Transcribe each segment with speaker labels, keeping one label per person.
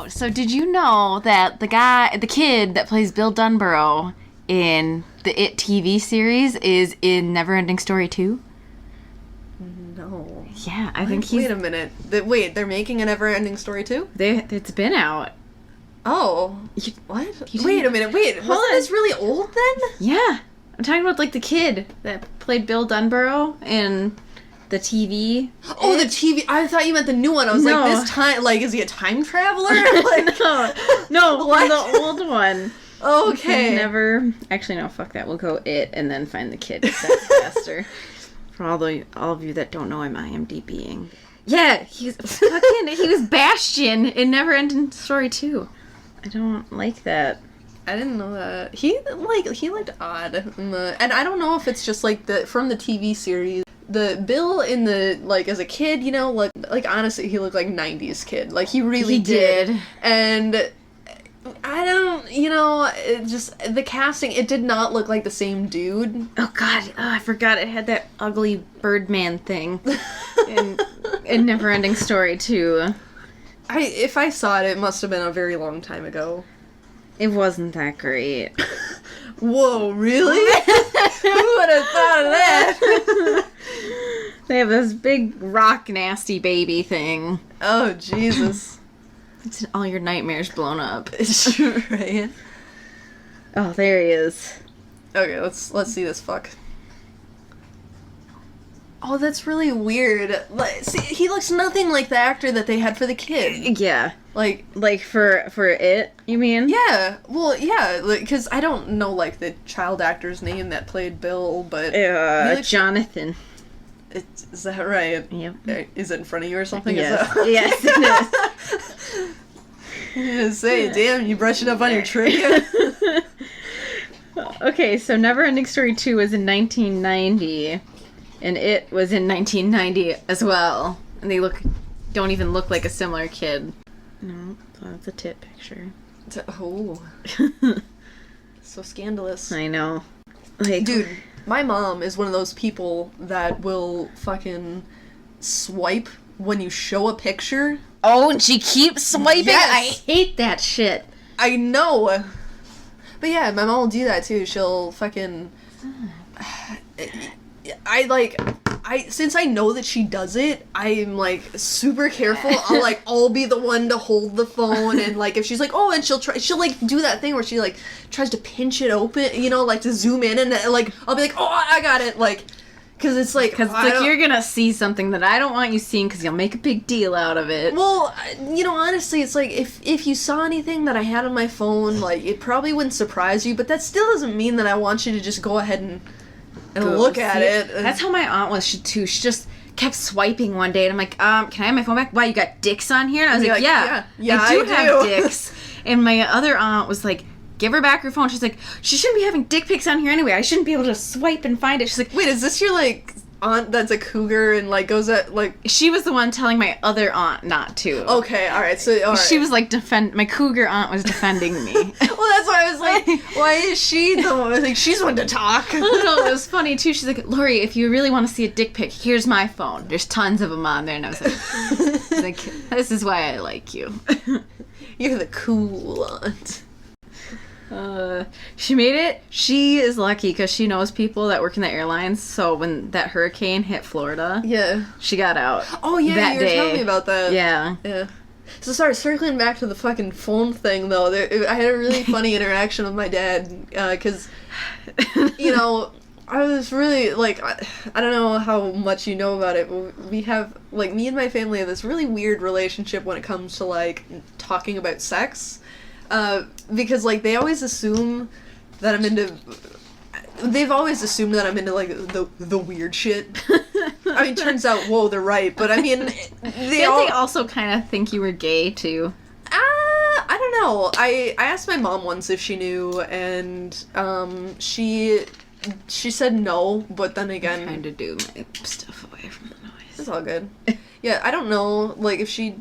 Speaker 1: Oh, so did you know that the kid that plays Bill Dunborough in the It TV series is in Neverending Story 2?
Speaker 2: No.
Speaker 1: Yeah, I think he's...
Speaker 2: Wait a minute. They're making a Neverending Story 2?
Speaker 1: It's been out.
Speaker 2: Oh. What?
Speaker 1: You
Speaker 2: Wait a minute. Wasn't this really old then?
Speaker 1: Yeah. I'm talking about, like, the kid that played Bill Dunborough in the TV.
Speaker 2: Oh, the TV. I thought you meant the new one. I was like, this time, like, is he a time traveler? Like,
Speaker 1: no, the old one.
Speaker 2: Okay.
Speaker 1: Actually, no, fuck that. We'll go It and then find the kid. That's faster. For all of you that don't know, I'm IMDb'ing. Yeah, he was Bastion in Neverending Story 2. I don't like that.
Speaker 2: I didn't know that. He looked odd. And I don't know if it's just, like, from the TV series. The Bill in the, like, as a kid, you know, like honestly, he looked like 90s kid. Like, he really did. And I don't, you know, the casting, it did not look like the same dude.
Speaker 1: Oh, God. Oh, I forgot it had that ugly Birdman thing in Neverending Story 2.
Speaker 2: If I saw it, it must have been a very long time ago.
Speaker 1: It wasn't that great.
Speaker 2: Whoa, really? Who would have thought of that?
Speaker 1: They have this big rock nasty baby thing.
Speaker 2: Oh, Jesus.
Speaker 1: It's all your nightmares blown up.
Speaker 2: Right?
Speaker 1: Oh, there he is.
Speaker 2: Okay, let's see this fuck. Oh, that's really weird. See, he looks nothing like the actor that they had for the kid.
Speaker 1: Yeah.
Speaker 2: Like
Speaker 1: for It, you mean?
Speaker 2: Yeah. Well, yeah, because I don't know, like, the child actor's name that played Bill, but...
Speaker 1: Jonathan.
Speaker 2: Is that right?
Speaker 1: Yep.
Speaker 2: Is it in front of you or something?
Speaker 1: Yes.
Speaker 2: Yes,
Speaker 1: it is.
Speaker 2: Say, damn, you brushing up on your trivia?
Speaker 1: Okay, so Neverending Story 2 was in 1990, and It was in 1990 as well. And they don't even look like a similar kid. No, that's a tit picture.
Speaker 2: Oh. So scandalous.
Speaker 1: I know. Like,
Speaker 2: dude, my mom is one of those people that will fucking swipe when you show a picture.
Speaker 1: Oh, and she keeps swiping?
Speaker 2: Yes.
Speaker 1: I hate that shit.
Speaker 2: I know. But yeah, my mom will do that too. She'll fucking... since I know that she does it, I'm, like, super careful. I'll be the one to hold the phone, and, like, if she's like, oh, and she'll, like, do that thing where she, like, tries to pinch it open, you know, like, to zoom in, and, like, I'll be like, oh, I got it, like, because it's like...
Speaker 1: Because you're gonna see something that I don't want you seeing, because you'll make a big deal out of it.
Speaker 2: Well, you know, honestly, it's like, if you saw anything that I had on my phone, like, it probably wouldn't surprise you, but that still doesn't mean that I want you to just go ahead and look at it.
Speaker 1: That's how my aunt was too. She just kept swiping one day, and I'm like, can I have my phone back? Why, you got dicks on here? And I was like, yeah, I do have dicks. And my other aunt was like, give her back her phone. She's like, she shouldn't be having dick pics on here anyway. I shouldn't be able to swipe and find it. She's like,
Speaker 2: wait, is this your, like, aunt that's a cougar and, like, goes at, like...
Speaker 1: She was the one telling my other aunt not to.
Speaker 2: Okay, alright, so, alright.
Speaker 1: She was, like, my cougar aunt was defending me.
Speaker 2: Well, that's why I was like, why is she the one? I was like, she's one to talk.
Speaker 1: No, it was funny, too. She's like, Lori, if you really want to see a dick pic, here's my phone. There's tons of them on there. And I was like, this is why I like you.
Speaker 2: You're the cool aunt.
Speaker 1: She made it. She is lucky because she knows people that work in the airlines. So when that hurricane hit Florida, she got out.
Speaker 2: Oh yeah, you were telling me about that.
Speaker 1: Yeah.
Speaker 2: So sorry, circling back to the fucking phone thing though. I had a really funny interaction with my dad because, you know, I was really like, I don't know how much you know about it, but we have, like, me and my family have this really weird relationship when it comes to, like, talking about sex. Because, like, they always assume that I'm into... They've always assumed that I'm into, like, the weird shit. I mean, turns out, whoa, they're right. But, I mean,
Speaker 1: they also kind of think you were gay, too?
Speaker 2: I don't know. I asked my mom once if she knew, and she said no, but then again...
Speaker 1: I'm trying to do my stuff away from the noise.
Speaker 2: It's all good. Yeah, I don't know, like, if she...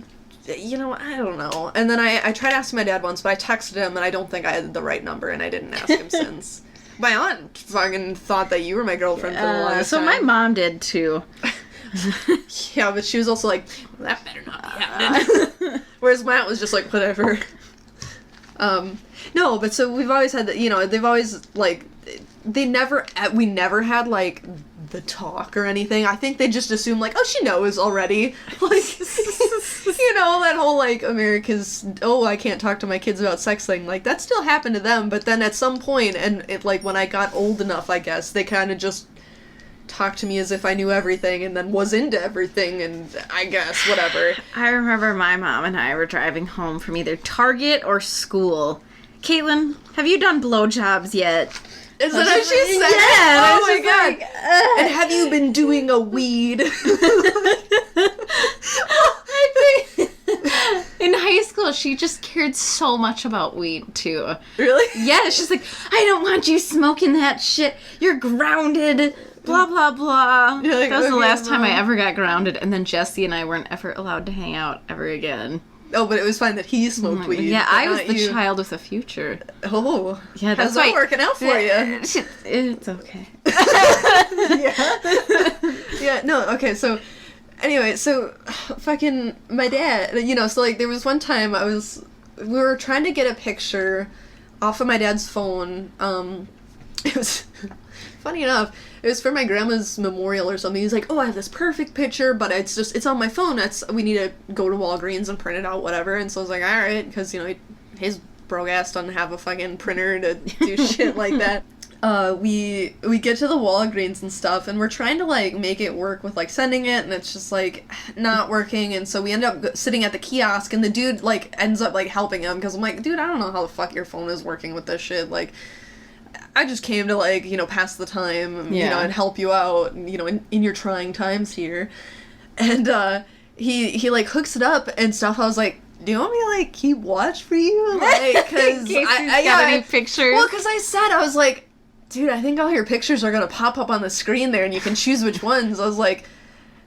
Speaker 2: You know, I don't know. And then I tried asking my dad once, but I texted him, and I don't think I had the right number, and I didn't ask him since. My aunt fucking thought that you were my girlfriend for the longest time.
Speaker 1: So my mom did, too.
Speaker 2: Yeah, but she was also like, well, that better not be happening. Whereas Matt was just like, whatever. No, but so we've always had that, you know, they've always, like, we never had, like, the talk or anything. I think they just assume, like, oh, she knows already. Like, you know, that whole, like, America's, oh, I can't talk to my kids about sex thing. Like, that still happened to them, but then at some point, and it, like, when I got old enough, I guess, they kind of just talked to me as if I knew everything and then was into everything, and I guess, whatever.
Speaker 1: I remember my mom and I were driving home from either Target or school. Caitlin, have you done blowjobs yet?
Speaker 2: Is that what she said?
Speaker 1: Yeah.
Speaker 2: Oh my god. Like, and have you been doing a weed?
Speaker 1: In high school, she just cared so much about weed, too.
Speaker 2: Really?
Speaker 1: Yeah, she's like, I don't want you smoking that shit. You're grounded. Blah, blah, blah. Like, that was the last time I ever got grounded, and then Jesse and I weren't ever allowed to hang out ever again.
Speaker 2: Oh, but it was fine that he smoked weed.
Speaker 1: Yeah, I was the child with a future.
Speaker 2: Oh.
Speaker 1: Yeah,
Speaker 2: that's that working out for you?
Speaker 1: It's okay.
Speaker 2: Yeah. Yeah, no, okay, so, anyway, so, fucking, my dad, you know, so, like, there was one time we were trying to get a picture off of my dad's phone, it was, funny enough, it was for my grandma's memorial or something. He's like, oh, I have this perfect picture, but it's on my phone. We need to go to Walgreens and print it out, whatever. And so I was like, all right, because, you know, his broke ass doesn't have a fucking printer to do shit like that. We get to the Walgreens and stuff, and we're trying to, like, make it work with, like, sending it, and it's just, like, not working. And so we end up sitting at the kiosk, and the dude, like, ends up, like, helping him, because I'm like, dude, I don't know how the fuck your phone is working with this shit, like, I just came to, like, you know, pass the time, you know, and help you out, you know, in your trying times here. And, he, like, hooks it up and stuff. I was like, do you want me to, like, keep watch for you? Like, cause
Speaker 1: I got any pictures?
Speaker 2: Well, because I was like, dude, I think all your pictures are gonna pop up on the screen there and you can choose which ones. I was like,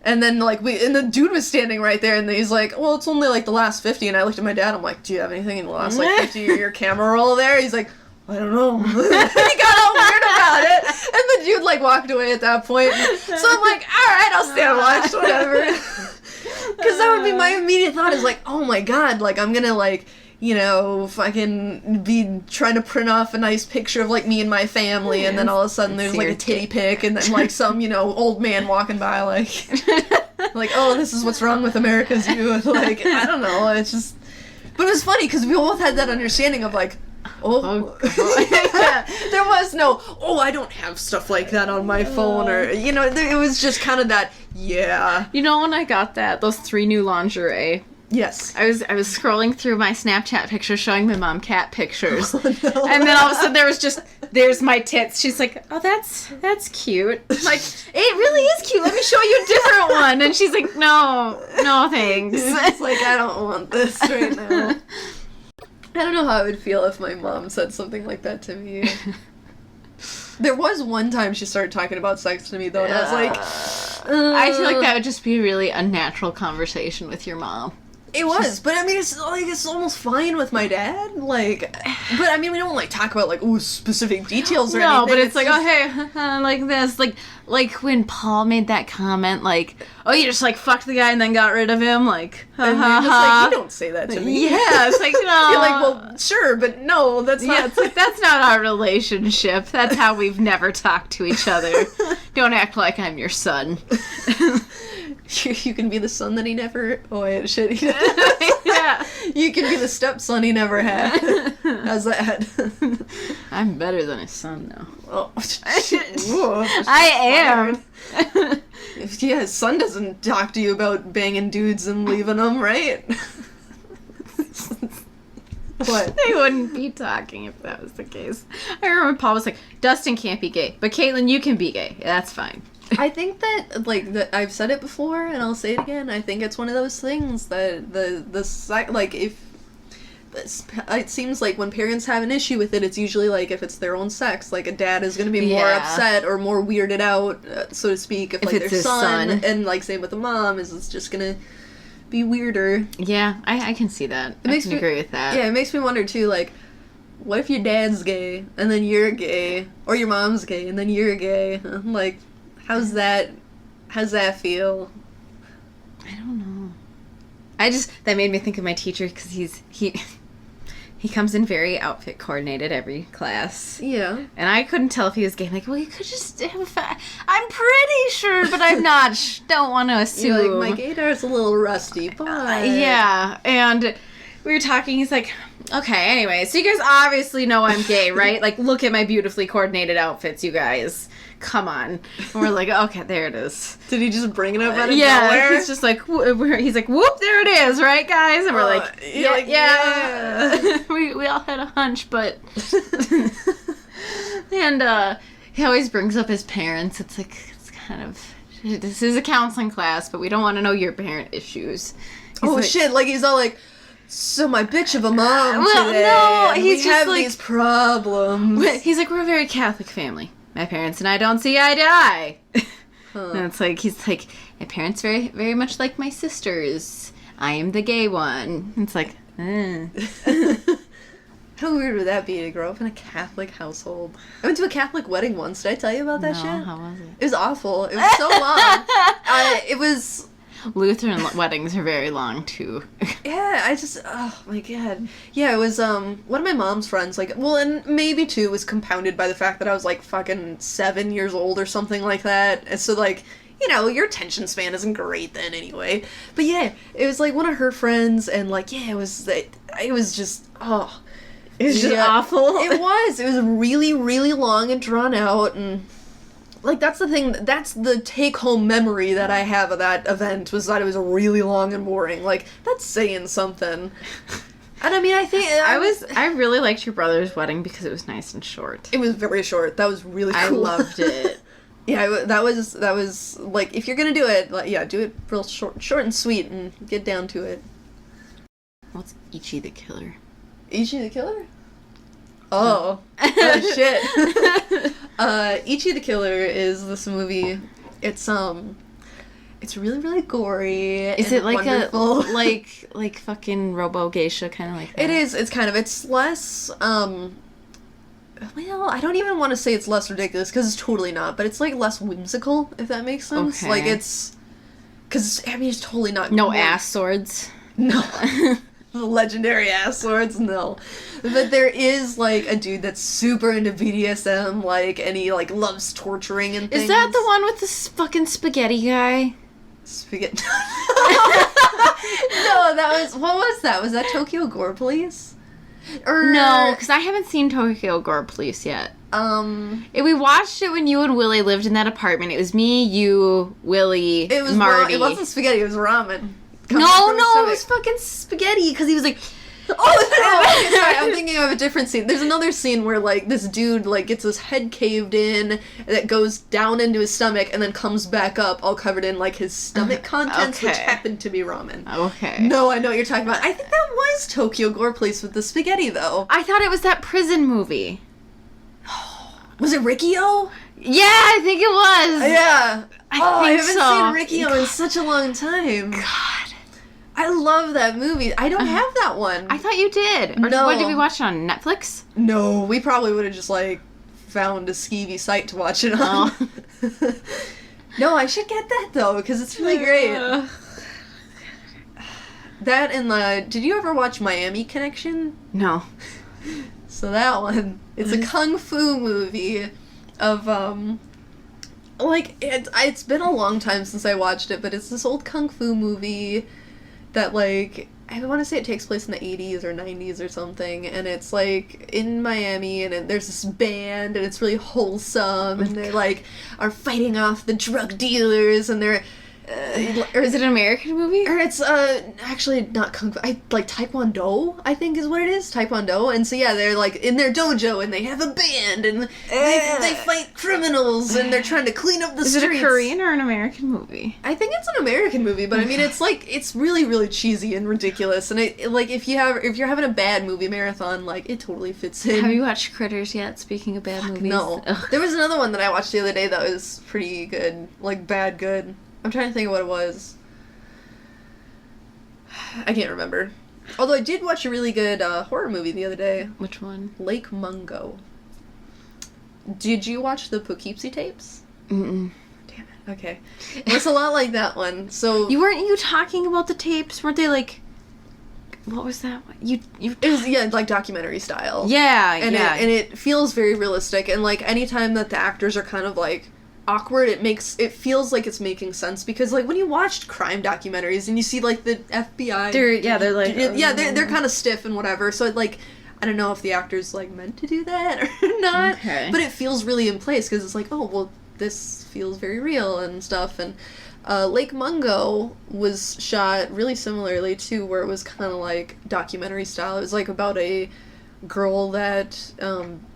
Speaker 2: and then, like, and the dude was standing right there, and he's like, well, it's only, like, the last 50, and I looked at my dad, I'm like, do you have anything in the last, like, 50 of your camera roll there? He's like, I don't know. He got all weird about it. And the dude, like, walked away at that point. So I'm like, alright, I'll stay and watch, whatever. Because that would be my immediate thought is like, oh my god, like, I'm gonna, like, you know, fucking be trying to print off a nice picture of, like, me and my family, and then all of a sudden there's, like, a titty pic, and then, like, some, you know, old man walking by, like, like, oh, this is what's wrong with America's youth. Like, I don't know, it's just... But it was funny, because we both had that understanding of, like, yeah, there was no, oh, I don't have stuff like that on my phone, or, you know, it was just kind of that, yeah.
Speaker 1: You know, when I got those 3 new lingerie,
Speaker 2: yes,
Speaker 1: I was scrolling through my Snapchat pictures showing my mom cat pictures,
Speaker 2: oh, no.
Speaker 1: And then all of a sudden there's my tits. She's like, oh, that's cute. I'm like, it really is cute. Let me show you a different one. And she's like, no thanks.
Speaker 2: It's like, I don't want this right now. I don't know how I would feel if my mom said something like that to me. There was one time she started talking about sex to me, though, and I was like...
Speaker 1: I feel like that would just be really a natural conversation with your mom.
Speaker 2: It was, but I mean, it's like, it's almost fine with my dad, like, but I mean, we don't, like, talk about, like, ooh, specific details or anything.
Speaker 1: No, but it's like, just... oh, hey, like this, like when Paul made that comment, like, oh, you just, like, fucked the guy and then got rid of him, like, ha,
Speaker 2: and
Speaker 1: ha,
Speaker 2: you're just
Speaker 1: ha.
Speaker 2: like, you don't say that to me.
Speaker 1: Yeah, it's like, no.
Speaker 2: You're like, well, sure, but no, that's not.
Speaker 1: Yeah, it's like, that's not our relationship. That's how we've never talked to each other. Don't act like I'm your son.
Speaker 2: You can be the son that he never... Oh, wait, shit.
Speaker 1: Yeah.
Speaker 2: You can be the stepson he never had. How's that?
Speaker 1: I'm better than his son, though.
Speaker 2: Oh, whoa,
Speaker 1: I am.
Speaker 2: Yeah, his son doesn't talk to you about banging dudes and leaving them, right? What?
Speaker 1: They wouldn't be talking if that was the case. I remember Paul was like, Dustin can't be gay, but Caitlin, you can be gay. That's fine.
Speaker 2: I think that, like, I've said it before, and I'll say it again, I think it's one of those things that like, if... It seems like when parents have an issue with it, it's usually, like, if it's their own sex, like, a dad is going to be more upset or more weirded out, so to speak, if like, their son, and, like, same with the mom, it's just going to be weirder.
Speaker 1: Yeah, I can see that. I can agree with that.
Speaker 2: Yeah, it makes me wonder, too, like, what if your dad's gay, and then you're gay, or your mom's gay, and then you're gay? Like... How's that How's that feel?
Speaker 1: I don't know. That made me think of my teacher because he comes in very outfit coordinated every class.
Speaker 2: Yeah.
Speaker 1: And I couldn't tell if he was gay. I'm like, well, you could just have I'm pretty sure, but I'm not. Don't want to assume.
Speaker 2: You're like, my gaydar's a little rusty, but...
Speaker 1: yeah. And we were talking. He's like, okay, anyway, so you guys obviously know I'm gay, right? Like, look at my beautifully coordinated outfits, you guys. Come on. And we're like, okay, there it is.
Speaker 2: Did he just bring it up out of nowhere?
Speaker 1: He's just like, he's like, whoop, there it is, right, guys? And we're like, yeah. we all had a hunch, but... and he always brings up his parents. It's like, it's kind of... This is a counseling class, but we don't want to know your parent issues.
Speaker 2: Shit, like, he's all like... So my bitch of a mom today.
Speaker 1: No, he's
Speaker 2: we have these problems.
Speaker 1: He's like, we're a very Catholic family. My parents and I don't see eye to eye. And it's like, he's like, my parents very, very much like my sisters. I am the gay one. And it's like,
Speaker 2: How weird would that be to grow up in a Catholic household? I went to a Catholic wedding once. Did I tell you about that shit?
Speaker 1: How was it?
Speaker 2: It was awful. It was so long. It was...
Speaker 1: Lutheran weddings are very long, too.
Speaker 2: Yeah, oh my god. Yeah, it was, one of my mom's friends, like, well, and maybe, too, was compounded by the fact that I was, like, fucking 7 years old or something like that. And so, like, you know, your attention span isn't great then anyway. But yeah, it was, like, one of her friends, and, like, yeah, it was just, oh.
Speaker 1: It was just awful.
Speaker 2: It was really, really long and drawn out, and... Like, that's the thing, that's the take-home memory that I have of that event, was that it was really long and boring. Like, that's saying something. And I mean, I think...
Speaker 1: I really liked your brother's wedding because it was nice and short.
Speaker 2: It was very short. That was really cool.
Speaker 1: I loved it.
Speaker 2: Yeah, that was, like, if you're gonna do it, like, yeah, do it real short and sweet and get down to it.
Speaker 1: What's Ichi the Killer?
Speaker 2: Ichi the Killer? Oh. Oh, shit. Ichi the Killer is this movie. It's really, really gory.
Speaker 1: Is it like
Speaker 2: wonderful.
Speaker 1: like fucking Robo Geisha, kind of like that?
Speaker 2: It is. It's less, well, I don't even want to say it's less ridiculous, because it's totally not, but it's, like, less whimsical, if that makes sense.
Speaker 1: Okay.
Speaker 2: Like, because, I mean, it's totally not...
Speaker 1: No ass swords?
Speaker 2: No. The legendary ass swords, no. But there is, like, a dude that's super into BDSM, like, and he, like, loves torturing and things.
Speaker 1: Is that the one with the fucking spaghetti guy?
Speaker 2: Spaghetti... No, what was that? Was that Tokyo Gore Police?
Speaker 1: No, because I haven't seen Tokyo Gore Police yet. We watched it when you and Willie lived in that apartment. It was me, you, Willie, Marty.
Speaker 2: It wasn't spaghetti, it was ramen.
Speaker 1: No, it was fucking spaghetti, because he was like...
Speaker 2: Oh, sorry, I'm thinking of a different scene. There's another scene where, like, this dude, like, gets his head caved in, that goes down into his stomach, and then comes back up, all covered in, like, his stomach contents, which happened to be ramen.
Speaker 1: Okay.
Speaker 2: No, I know what you're talking about. I think that was Tokyo Gore Police with the spaghetti, though.
Speaker 1: I thought it was that prison movie.
Speaker 2: Was it Riccio?
Speaker 1: Yeah, I think it was.
Speaker 2: Yeah. I haven't seen Riccio in
Speaker 1: God.
Speaker 2: such a long time.
Speaker 1: God.
Speaker 2: I love that movie. I don't have that one.
Speaker 1: I thought you did. Or
Speaker 2: No.
Speaker 1: What, did we watch it on Netflix?
Speaker 2: No, we probably would have just, like, found a skeevy site to watch it on. Oh. No, I should get that, though, because it's really great. That and did you ever watch Miami Connection?
Speaker 1: No.
Speaker 2: So that one, it's a kung fu movie of, like, it's been a long time since I watched it, but it's this old kung fu movie that, like, I want to say it takes place in the 80s or 90s or something, and it's, like, in Miami, and there's this band, and it's really wholesome, and they, like, are fighting off the drug dealers, and they're...
Speaker 1: or is it an American movie?
Speaker 2: Or it's, actually not kung fu, like, Taekwondo, I think is what it is, Taekwondo, and so, yeah, they're, like, in their dojo, and they have a band, and they fight criminals, and they're trying to clean up the streets.
Speaker 1: Is it a Korean or an American movie?
Speaker 2: I think it's an American movie, but I mean, it's, like, it's really, really cheesy and ridiculous, and like, if you're having a bad movie marathon, like, it totally fits in.
Speaker 1: Have you watched Critters yet, speaking of bad movies?
Speaker 2: No.
Speaker 1: Ugh.
Speaker 2: There was another one that I watched the other day that was pretty good, like, bad good. I'm trying to think of what it was. I can't remember. Although I did watch a really good horror movie the other day.
Speaker 1: Which one?
Speaker 2: Lake Mungo. Did you watch the Poughkeepsie tapes?
Speaker 1: Mm-mm.
Speaker 2: damn it. Okay. It's a lot like that one. So
Speaker 1: weren't you talking about the tapes? Weren't they like? What was that one? It
Speaker 2: was like documentary style.
Speaker 1: Yeah,
Speaker 2: and it feels very realistic. And like anytime that the actors are kind of like awkward, it feels like it's making sense, because like when you watched crime documentaries and you see like the FBI,
Speaker 1: they're like
Speaker 2: they're kind of stiff and whatever. So like I don't know if the actors like meant to do that or not, but it feels really in place because it's like, oh well, this feels very real and stuff. And Lake Mungo was shot really similarly too, where it was kind of like documentary style. It was like about a girl that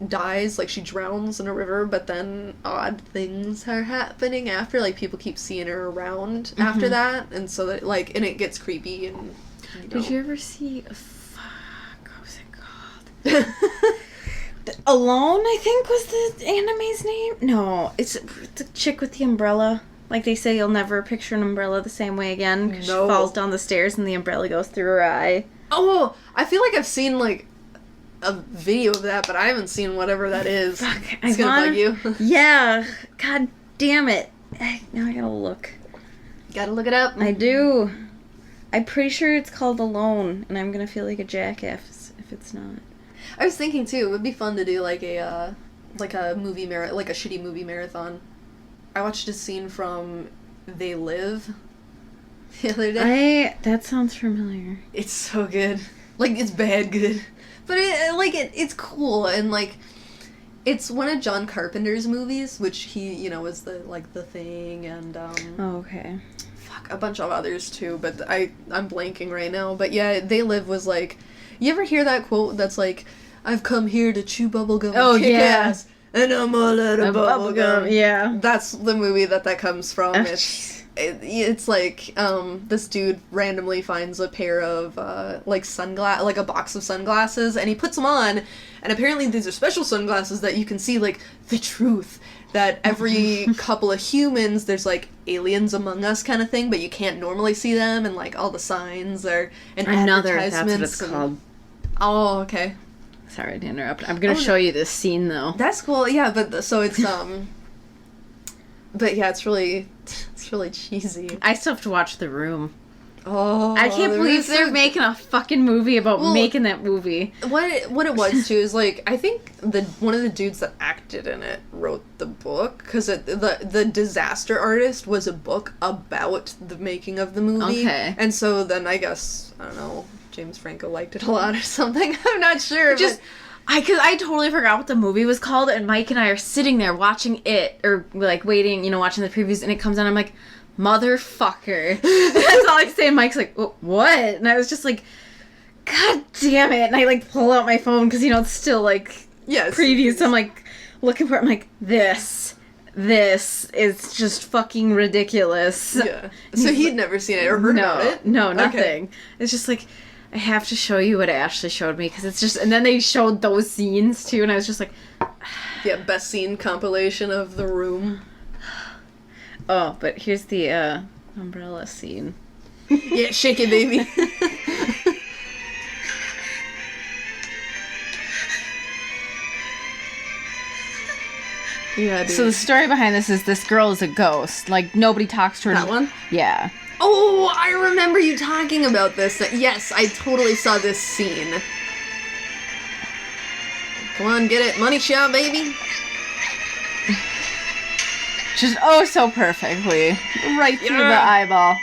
Speaker 2: dies, like she drowns in a river, but then odd things are happening after, like people keep seeing her around after that, and so that like, and it gets creepy. And
Speaker 1: did you ever see what was it called? Alone, I think was the anime's name. No, it's the chick with the umbrella. Like they say, you'll never picture an umbrella the same way again, because she falls down the stairs and the umbrella goes through her eye.
Speaker 2: Oh, I feel like I've seen like a video of that, but I haven't seen whatever that is.
Speaker 1: Fuck,
Speaker 2: it's gonna bug you.
Speaker 1: Yeah. God damn it. Now I gotta look.
Speaker 2: Gotta look it up.
Speaker 1: I do. I'm pretty sure it's called Alone, and I'm gonna feel like a jackass if it's not.
Speaker 2: I was thinking too, it would be fun to do like a movie like a shitty movie marathon. I watched a scene from They Live the other day.
Speaker 1: That sounds familiar.
Speaker 2: It's so good. Like, it's bad good. But it's cool, and like it's one of John Carpenter's movies, which he, was the Thing and
Speaker 1: okay.
Speaker 2: Fuck, a bunch of others too, but I'm blanking right now. But yeah, They Live was like, you ever hear that quote that's like, I've come here to chew bubblegum and kick ass, and I'm all out of bubblegum.
Speaker 1: Yeah.
Speaker 2: That's the movie that comes from. It's like, this dude randomly finds a pair of, like a box of sunglasses, and he puts them on, and apparently these are special sunglasses that you can see, like, the truth, that every couple of humans, there's, like, aliens among us kind of thing, but you can't normally see them, and, like, all the signs are, and advertisements.
Speaker 1: That's what it's called.
Speaker 2: Oh, okay.
Speaker 1: Sorry to interrupt. I'm gonna show you this scene, though.
Speaker 2: That's cool, yeah, but, so it's, but yeah, it's really cheesy.
Speaker 1: I still have to watch The Room.
Speaker 2: Oh,
Speaker 1: I can't believe they're making a fucking movie about making that movie.
Speaker 2: What it was too is like, I think one of the dudes that acted in it wrote the book, because the Disaster Artist was a book about the making of the movie. Okay. And so then I guess, I don't know, James Franco liked it a lot or something. I'm not sure.
Speaker 1: Because I totally forgot what the movie was called, and Mike and I are sitting there watching it, or like waiting, watching the previews, and it comes on, I'm like, motherfucker. That's all I say, and Mike's like, what? And I was just like, God damn it. And I like pull out my phone, because it's still like previews, so I'm like looking for it, I'm like, this is just fucking ridiculous.
Speaker 2: Yeah. So he'd never seen it or heard about it?
Speaker 1: No, nothing. Okay. It's just like, I have to show you what Ashley showed me, because it's just, and then they showed those scenes too, and I was just like,
Speaker 2: yeah, best scene compilation of The Room.
Speaker 1: Oh, but here's the umbrella scene.
Speaker 2: Yeah, shake it, baby. Yeah, dude.
Speaker 1: So the story behind this girl is a ghost. Like, nobody talks to her.
Speaker 2: That one?
Speaker 1: Yeah.
Speaker 2: Oh, I remember you talking about this. Yes, I totally saw this scene. Come on, get it. Money shot, baby.
Speaker 1: Just so perfectly. Right through the eyeball.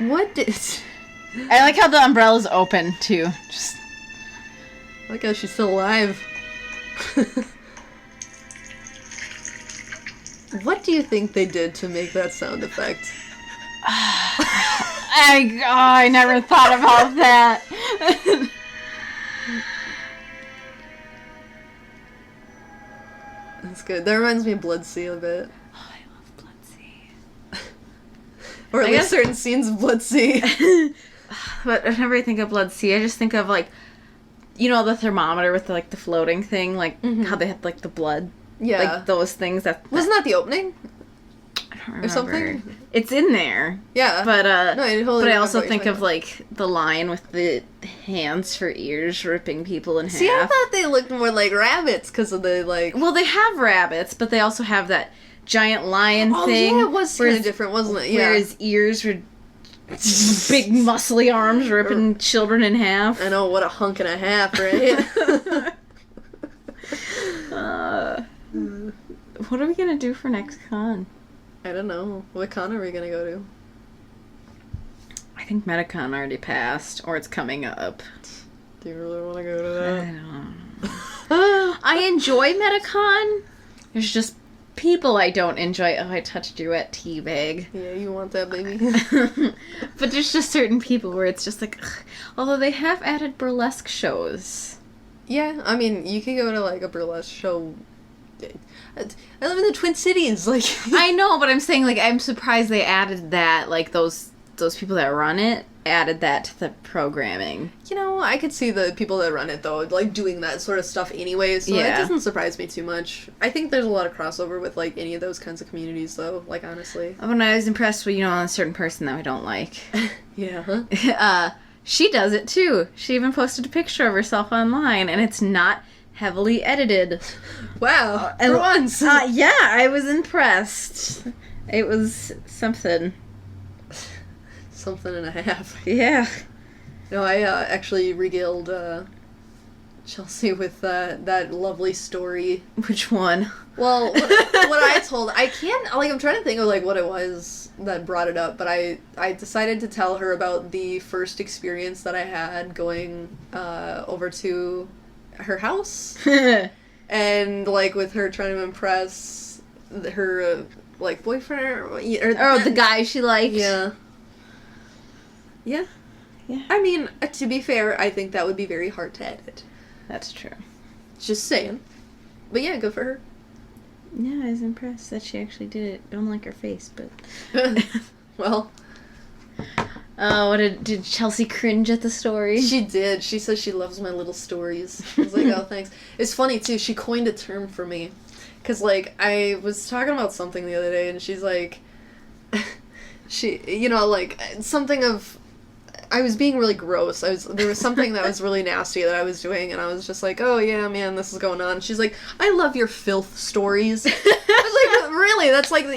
Speaker 2: What did...
Speaker 1: I like how the umbrella's open, too. Just...
Speaker 2: I like how she's still alive. What do you think they did to make that sound effect?
Speaker 1: I never thought about that.
Speaker 2: That's good. That reminds me of Bloodsea a bit.
Speaker 1: Oh, I love Bloodsea.
Speaker 2: Or at least certain scenes of Bloodsea.
Speaker 1: But whenever I think of Bloodsea, I just think of, like, the thermometer with, the floating thing, like, how they had, like, the blood.
Speaker 2: Yeah.
Speaker 1: Like, those things.
Speaker 2: Wasn't that the opening?
Speaker 1: I remember.
Speaker 2: Or something?
Speaker 1: It's in there.
Speaker 2: Yeah.
Speaker 1: But
Speaker 2: no, I totally
Speaker 1: but I also think of like the lion with the hands for ears ripping people in half.
Speaker 2: See, I thought they looked more like rabbits because of the like.
Speaker 1: Well, they have rabbits, but they also have that giant lion thing.
Speaker 2: Oh yeah, it was kind of different, wasn't it? Yeah.
Speaker 1: Where his ears were big muscly arms ripping children in half.
Speaker 2: I know, what a hunk and a half, right?
Speaker 1: What are we gonna do for next con?
Speaker 2: I don't know. What con are we gonna go to?
Speaker 1: I think MetaCon already passed, or it's coming up.
Speaker 2: Do you really want to go to that?
Speaker 1: I don't know. I enjoy MetaCon. There's just people I don't enjoy. Oh, I touched your wet tea bag.
Speaker 2: Yeah, you want that, baby.
Speaker 1: But there's just certain people where it's just like, ugh. Although they have added burlesque shows.
Speaker 2: Yeah, I mean, you can go to like a burlesque show. I live in the Twin Cities, like.
Speaker 1: I know, but I'm saying like I'm surprised they added that. Like those people that run it added that to the programming.
Speaker 2: You know, I could see the people that run it though, like doing that sort of stuff anyway. So it doesn't surprise me too much. I think there's a lot of crossover with like any of those kinds of communities, though. Like honestly.
Speaker 1: When I was impressed with a certain person that I don't like.
Speaker 2: Yeah.
Speaker 1: Huh? She does it too. She even posted a picture of herself online, and it's not heavily edited.
Speaker 2: Wow. For once.
Speaker 1: Yeah, I was impressed. It was something.
Speaker 2: Something and a half.
Speaker 1: Yeah.
Speaker 2: No, I actually regaled Chelsea with that lovely story.
Speaker 1: Which one?
Speaker 2: Well, what I told, I can't, like, I'm trying to think of, like, what it was that brought it up, but I decided to tell her about the first experience that I had going over to her house. And, like, with her trying to impress her, like, boyfriend, or
Speaker 1: the guy she liked.
Speaker 2: Yeah. Yeah.
Speaker 1: Yeah.
Speaker 2: I mean, to be fair, I think that would be very hard to edit.
Speaker 1: That's true.
Speaker 2: Just saying. But yeah, good for her.
Speaker 1: Yeah, I was impressed that she actually did it. Don't like her face, but...
Speaker 2: Well...
Speaker 1: Oh, did Chelsea cringe at the story?
Speaker 2: She did. She says she loves my little stories. I was like, oh, thanks. It's funny, too. She coined a term for me. Because, like, I was talking about something the other day, and she's like... she, like, something of... I was being really gross. There was something that was really nasty that I was doing, and I was just like, oh yeah, man, this is going on. She's like, I love your filth stories. I was like, really? That's like,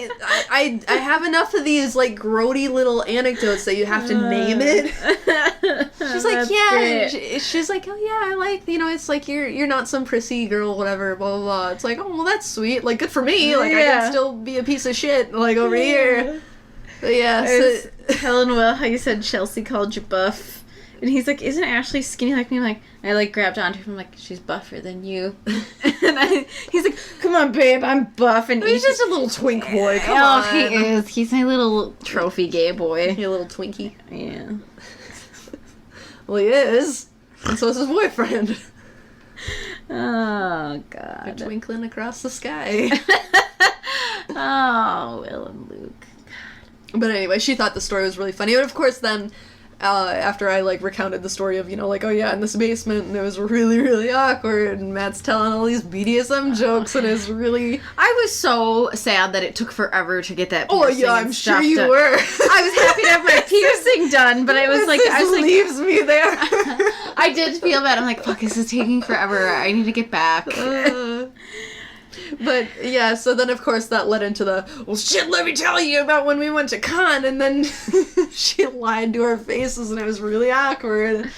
Speaker 2: I have enough of these, like, grody little anecdotes that you have to name it. She's like, yeah. She's like, oh yeah, I like, it's like, you're not some prissy girl, whatever, blah, blah, blah. It's like, oh, well, that's sweet. Like, good for me. Like, I can still be a piece of shit, like, over here. But yeah, so...
Speaker 1: Telling Will how you said Chelsea called you buff. And he's like, isn't Ashley skinny like me? I'm like, I like grabbed onto him. I'm like, she's buffer than you. And he's like, come on, babe, I'm buff. And
Speaker 2: he's just a little twink boy. Come on.
Speaker 1: He is. He's my little trophy gay boy.
Speaker 2: Your little Twinkie.
Speaker 1: Yeah.
Speaker 2: Well, he is. And so is his boyfriend.
Speaker 1: Oh, God.
Speaker 2: They're twinkling across the sky.
Speaker 1: Oh, Will and Luke.
Speaker 2: But anyway, she thought the story was really funny. But of course then, after I, like, recounted the story of, like, oh yeah, in this basement, and it was really, really awkward, and Matt's telling all these BDSM jokes, and it's really...
Speaker 1: I was so sad that it took forever to get that piercing.
Speaker 2: Oh yeah, I'm sure you were.
Speaker 1: I was happy to have my piercing done, but I was like...
Speaker 2: leaves me there.
Speaker 1: I did feel bad. I'm like, fuck, this is taking forever. I need to get back.
Speaker 2: But, yeah, so then, of course, that led into well, shit, let me tell you about when we went to con, and then she lied to our faces, and it was really awkward.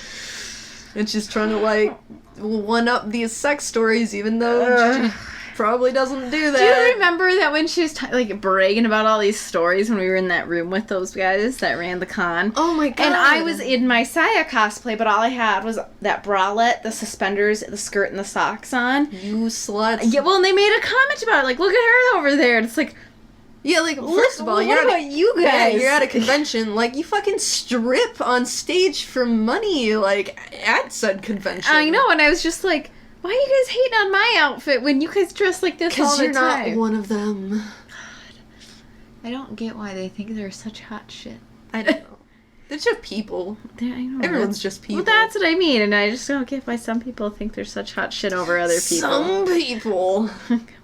Speaker 2: And she's trying to, like, one-up these sex stories, even though she probably doesn't do that.
Speaker 1: Do you remember that when she was, bragging about all these stories when we were in that room with those guys that ran the con?
Speaker 2: Oh, my God.
Speaker 1: And I was in my Saya cosplay, but all I had was that bralette, the suspenders, the skirt, and the socks on.
Speaker 2: You sluts.
Speaker 1: Yeah, well, and they made a comment about it, like, look at her over there. And it's like...
Speaker 2: Yeah, like, first of all,
Speaker 1: what about you guys?
Speaker 2: Yeah, you're at a convention. Like, you fucking strip on stage for money, like, at said convention.
Speaker 1: I know, and I was just like... Why are you guys hating on my outfit when you guys dress like this all the time?
Speaker 2: Because you're not one of them.
Speaker 1: God. I don't get why they think they're such hot shit.
Speaker 2: I don't know. They're just people.
Speaker 1: I know.
Speaker 2: Everyone's just people.
Speaker 1: Well, that's what I mean, and I just don't get why some people think they're such hot shit over other people.
Speaker 2: Some people.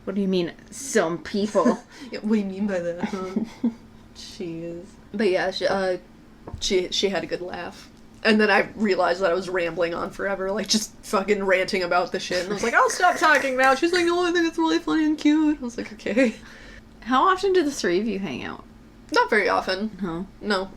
Speaker 1: What do you mean, some people?
Speaker 2: Yeah, what do you mean by that, huh? Jeez. But yeah, she had a good laugh. And then I realized that I was rambling on forever, like, just fucking ranting about the shit. And I was like, I'll stop talking now. She's like, no, I think it's really funny and cute. I was like, okay.
Speaker 1: How often do the three of you hang out?
Speaker 2: Not very often.
Speaker 1: No.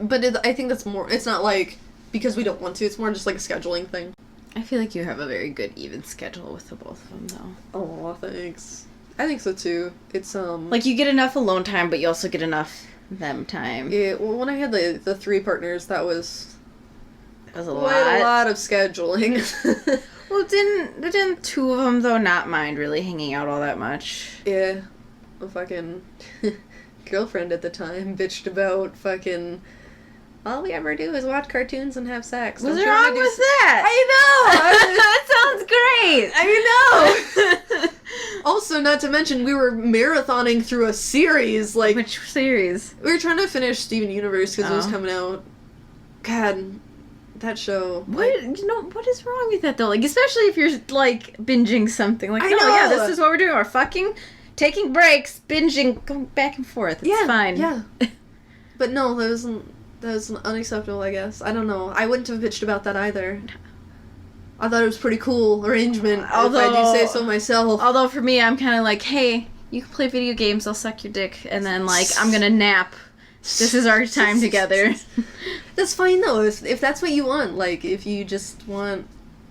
Speaker 2: But I think that's more, it's not like, because we don't want to, it's more just like a scheduling thing.
Speaker 1: I feel like you have a very good even schedule with the both of them, though.
Speaker 2: Oh, thanks. I think so, too. It's,
Speaker 1: like, you get enough alone time, but you also get enough them time.
Speaker 2: Yeah, well, when I had the three partners, that was
Speaker 1: a
Speaker 2: quite a lot of scheduling.
Speaker 1: Well, didn't two of them, though, not mind really hanging out all that much?
Speaker 2: Yeah. A fucking girlfriend at the time bitched about fucking, all we ever do is watch cartoons and have sex.
Speaker 1: What's wrong with that?
Speaker 2: I
Speaker 1: know!
Speaker 2: That sounds great! I know! Also, not to mention, we were marathoning through a series, like...
Speaker 1: Which series?
Speaker 2: We were trying to finish Steven Universe because it was coming out. God, that show.
Speaker 1: What, like, what is wrong with that, though? Like, especially if you're, like, binging something. Like,
Speaker 2: I know!
Speaker 1: Yeah, this is what we're doing. We're fucking... taking breaks, binging, going back and forth. It's fine.
Speaker 2: Yeah. But no, that was unacceptable, I guess. I don't know. I wouldn't have bitched about that either. I thought it was pretty cool arrangement, if I do say so myself.
Speaker 1: Although for me, I'm kind of like, hey, you can play video games, I'll suck your dick, and then, like, I'm gonna nap. This is our time together.
Speaker 2: That's fine, though, if that's what you want. Like, if you just want...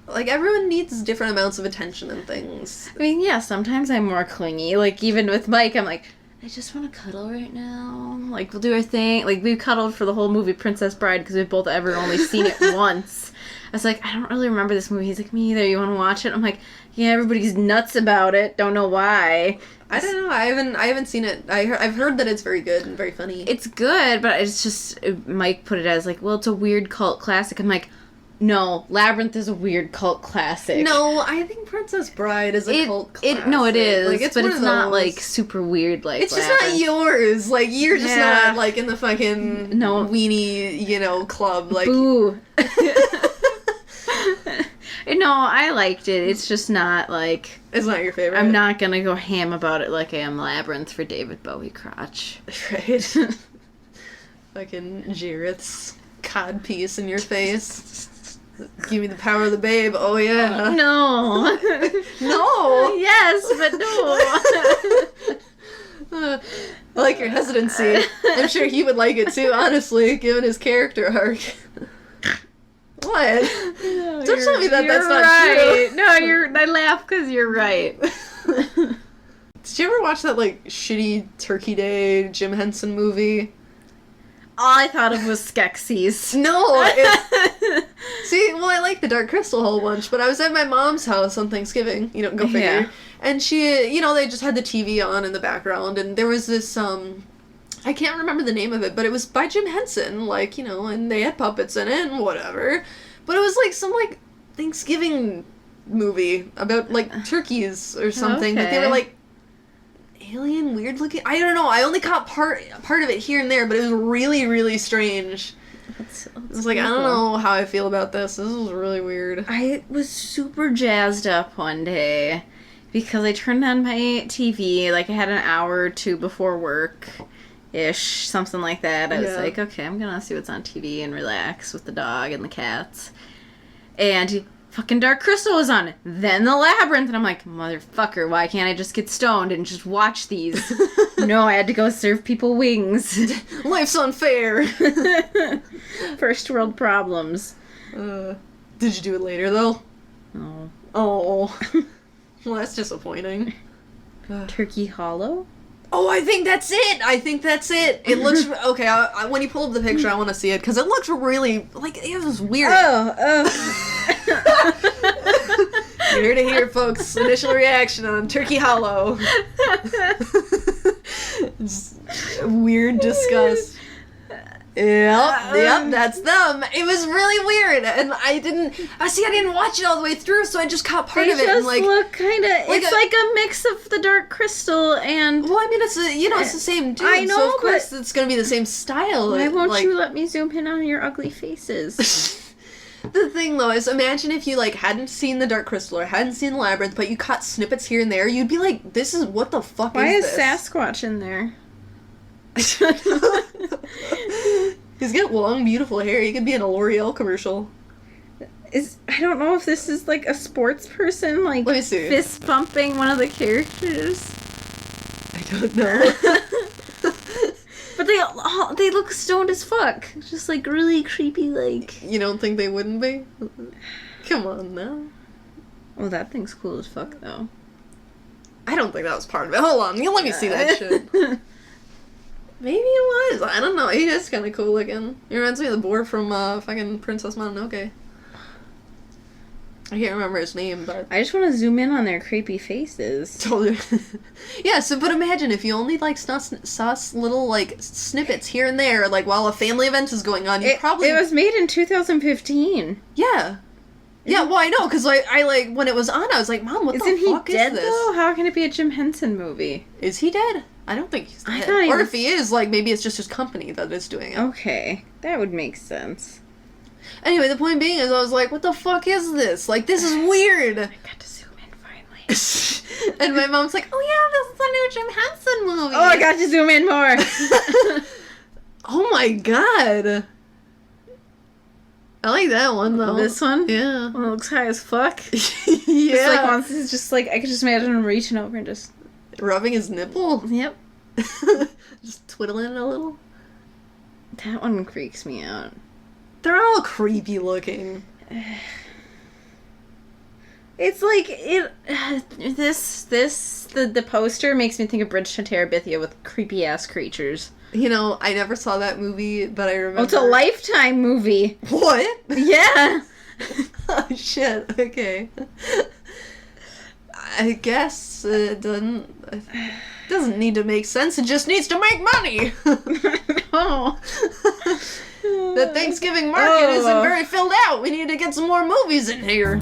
Speaker 2: Like, everyone needs different amounts of attention and things.
Speaker 1: I mean, yeah, sometimes I'm more clingy. Like, even with Mike, I'm like, I just want to cuddle right now. Like, we'll do our thing. Like, we cuddled for the whole movie Princess Bride because we've both ever only seen it once. I was like, I don't really remember this movie. He's like, me either. You want to watch it? I'm like, yeah, everybody's nuts about it. Don't know why.
Speaker 2: I don't know. I haven't seen it. I've heard that it's very good and very funny.
Speaker 1: It's good, but it's just, Mike put it as like, well, it's a weird cult classic. I'm like, no, Labyrinth is a weird cult classic.
Speaker 2: No, I think Princess Bride is a cult classic.
Speaker 1: No, it is,
Speaker 2: like,
Speaker 1: but it's not, like, super weird like
Speaker 2: it's
Speaker 1: Labyrinth.
Speaker 2: just not yours. Like, you're just not, like, in the fucking weenie, club. Like,
Speaker 1: boo. No, I liked it. It's just not, like...
Speaker 2: It's not your favorite.
Speaker 1: I'm not gonna go ham about it like I am Labyrinth for David Bowie crotch.
Speaker 2: Right. Fucking Jareth's codpiece in your face. Give me the power of the babe. Oh, yeah.
Speaker 1: No.
Speaker 2: No.
Speaker 1: Yes, but
Speaker 2: no. I like your hesitancy. I'm sure he would like it too, honestly, given his character arc. What?
Speaker 1: No,
Speaker 2: don't tell me that that's not
Speaker 1: right.
Speaker 2: true.
Speaker 1: No, I laugh because you're right.
Speaker 2: Did you ever watch that, like, shitty Turkey Day Jim Henson movie?
Speaker 1: All I thought of was Skeksis.
Speaker 2: No! See, well, I like the Dark Crystal a whole bunch, but I was at my mom's house on Thanksgiving, go figure. Yeah. And she, they just had the TV on in the background, and there was this, I can't remember the name of it, but it was by Jim Henson, like, and they had puppets in it and whatever. But it was, like, some, like, Thanksgiving movie about, like, turkeys or something, but they were, like, alien, weird looking. I don't know. I only caught part of it here and there, but it was really, really strange. It was like, I don't know how I feel about this. This was really weird.
Speaker 1: I was super jazzed up one day because I turned on my TV. Like, I had an hour or two before work-ish, something like that. I was like, okay, I'm gonna see what's on TV and relax with the dog and the cats. And fucking Dark Crystal was on. Then the Labyrinth, and I'm like, motherfucker, why can't I just get stoned and just watch these? No, I had to go serve people wings.
Speaker 2: Life's unfair.
Speaker 1: First world problems.
Speaker 2: Did you do it later, though?
Speaker 1: No.
Speaker 2: Oh. Well, that's disappointing.
Speaker 1: Turkey Hollow?
Speaker 2: Oh, I think that's it! It looks... Okay, when you pull up the picture, I want to see it, because it looks really... Like, it was weird. You're here to hear, folks. Initial reaction on Turkey Hollow. Just weird disgust. Yep, that's them. It was really weird, and I didn't watch it all the way through, so I just caught part of it.
Speaker 1: They just
Speaker 2: like,
Speaker 1: look kind of. It's like a mix of the Dark Crystal and.
Speaker 2: Well, I mean, it's the same dude.
Speaker 1: I know,
Speaker 2: so of course it's gonna be the same style.
Speaker 1: Why won't you let me zoom in on your ugly faces?
Speaker 2: The thing, though, is imagine if you, like, hadn't seen the Dark Crystal or hadn't seen the Labyrinth, but you caught snippets here and there, you'd be like, this is, what the fuck
Speaker 1: Why
Speaker 2: is
Speaker 1: this? Why is Sasquatch in there?
Speaker 2: He's got long, beautiful hair. He could be in a L'Oreal commercial.
Speaker 1: I don't know if this is, like, a sports person, like,
Speaker 2: let me see.
Speaker 1: Fist bumping one of the characters.
Speaker 2: I don't know.
Speaker 1: But they look stoned as fuck. Just, like, really creepy, like...
Speaker 2: You don't think they wouldn't be? Come on, now.
Speaker 1: Well, that thing's cool as fuck, though.
Speaker 2: I don't think that was part of it. Hold on, you let me see that shit. Maybe it was. I don't know. He is kind of cool looking. He reminds me of the boar from fucking Princess Mononoke. I can't remember his name, but...
Speaker 1: I just want to zoom in on their creepy faces.
Speaker 2: Totally. Yeah, so, but imagine if you only, like, saw little, like, snippets here and there, like, while a family event is going on,
Speaker 1: It was made in 2015.
Speaker 2: Yeah. Yeah, well, I know, because I like, when it was on, I was like, Mom, what the fuck is this?
Speaker 1: Isn't he dead, though? How can it be a Jim Henson movie?
Speaker 2: Is he dead? I don't think he's dead. Or if he is, like, maybe it's just his company that is doing it.
Speaker 1: Okay. That would make sense.
Speaker 2: Anyway, the point being is I was like, what the fuck is this? Like, this is weird.
Speaker 1: I got to zoom in finally.
Speaker 2: And my mom's like, oh yeah, this is a new Jim Henson movie.
Speaker 1: Oh, I got to zoom in more.
Speaker 2: Oh my god. I like that one, though.
Speaker 1: This one?
Speaker 2: Yeah.
Speaker 1: Well, it looks high as fuck.
Speaker 2: Yeah.
Speaker 1: Just like once it's just like, I could just imagine him reaching over and just...
Speaker 2: rubbing his nipple?
Speaker 1: Yep.
Speaker 2: Just twiddling it a little?
Speaker 1: That one freaks me out.
Speaker 2: They're all creepy looking.
Speaker 1: It's like the poster makes me think of Bridge to Terabithia with creepy ass creatures.
Speaker 2: You know, I never saw that movie, but I remember.
Speaker 1: Oh, it's a Lifetime movie.
Speaker 2: What?
Speaker 1: Yeah.
Speaker 2: Oh shit. Okay. I guess it doesn't need to make sense. It just needs to make money.
Speaker 1: No.
Speaker 2: The Thanksgiving market isn't very filled out. We need to get some more movies in here.